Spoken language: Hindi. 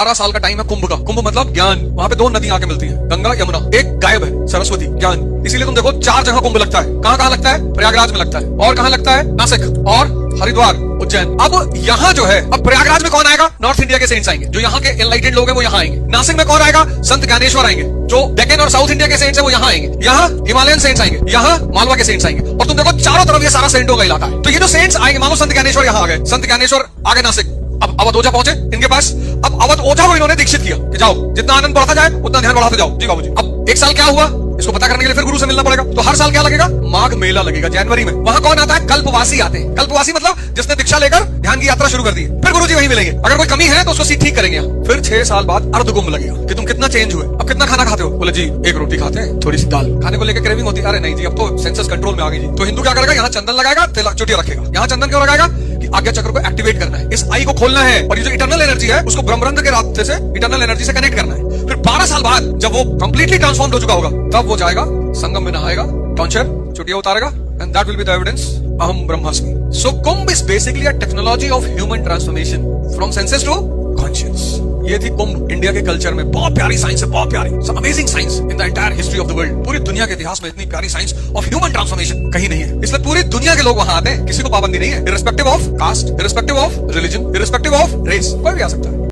12 साल का टाइम है कुंभ का। कुंभ मतलब ज्ञान। वहां पे 2 नदियां आके मिलती है, गंगा यमुना। एक गायब है, सरस्वती, ज्ञान। इसीलिए तुम देखो 4 जगह कुंभ लगता है। कहां कहां लगता है? प्रयागराज में लगता है। और कहां लगता है? नासिक और हरिद्वार, उज्जैन। अब यहाँ जो है, अब प्रयागराज में कौन आएगा? नॉर्थ इंडिया के सेंट्स आएंगे, जो यहाँ के एनलाइटेड लोग हैं वो यहाँ आएंगे। नासिक में कौन आएगा? संत ज्ञानेश्वर आएंगे। जो डेक्कन और साउथ इंडिया के सेंट्स हैं वो यहाँ आएंगे। यहाँ हिमालयन सेंट्स आएंगे, यहाँ मालवा के सेंट्स आएंगे। और तुम देखो चारों तरफ ये सारा सेंटों का इलाका है। तो ये जो सेंट्स आएंगे, मानो संत ज्ञानेश्वर यहाँ आ गए, संत ज्ञानेश्वर आ गए नासिक। अब अवध ओझा पहुंचे इनके पास। अब अवध ओझा को इन्होंने दीक्षित किया कि जाओ, जितना आनंद बढ़ाता जाए उतना ध्यान बढ़ाते जाओ। जी बाबूजी। अब 1 साल क्या हुआ इसको पता करने के लिए फिर गुरु से मिलना पड़ेगा। तो हर साल क्या लगेगा? माघ मेला लगेगा जनवरी में। वहां कौन आता है? कल्पवासी आते हैं। कल्पवासी मतलब जिसने दीक्षा लेकर ध्यान की यात्रा शुरू कर दी। फिर गुरुजी वहीं मिलेंगे। अगर कोई कमी है तो उसको ठीक करेंगे। फिर 6 साल बाद अर्धकुंभ लगेगा कि तुम कितना चेंज हुए, अब कितना खाना खाते हो। बोले जी 1 रोटी खाते हैं, थोड़ी सी दाल। खाने को लेकर क्रेविंग होती है। अरे नहीं जी अब तो सेंसस कंट्रोल में आ गई जी। तो हिंदू क्या करेगा? यहाँ चंदन लगाएगा, तिलक चोटियां रखेगा। यहाँ चंदन क्यों लगाएगा? कि आज्ञा चक्र को एक्टिवेट करना है, इस आई को खोलना है, और ये जो इटर्नल एनर्जी है उसको ब्रह्मरंध्र के रास्ते से इटर्नल एनर्जी से कनेक्ट करना है। फिर 12 साल बाद जब वो कंप्लीटली ट्रांसफॉर्म हो चुका होगा, तब वो जाएगा संगम में नहाएगा, टॉन्चर चुटिया उतारेगा, and that will be the evidence अहम ब्रह्मास्मि। So Kumbh is basically a technology of human transformation from senses to conscious. ये थी कुंभ। इंडिया के कल्चर में बहुत प्यारी साइंस है, बहुत प्यारी, amazing science in the entire history of the world. पूरी दुनिया के इतिहास में इतनी प्यारी साइंस ऑफ ह्यूमन ट्रांसफॉर्मेशन कहीं नहीं है। इसलिए पूरी दुनिया के लोग वहां आते हैं, किसी को पाबंदी नहीं है, irrespective of caste, irrespective of religion, irrespective of race, कोई भी आ सकता है।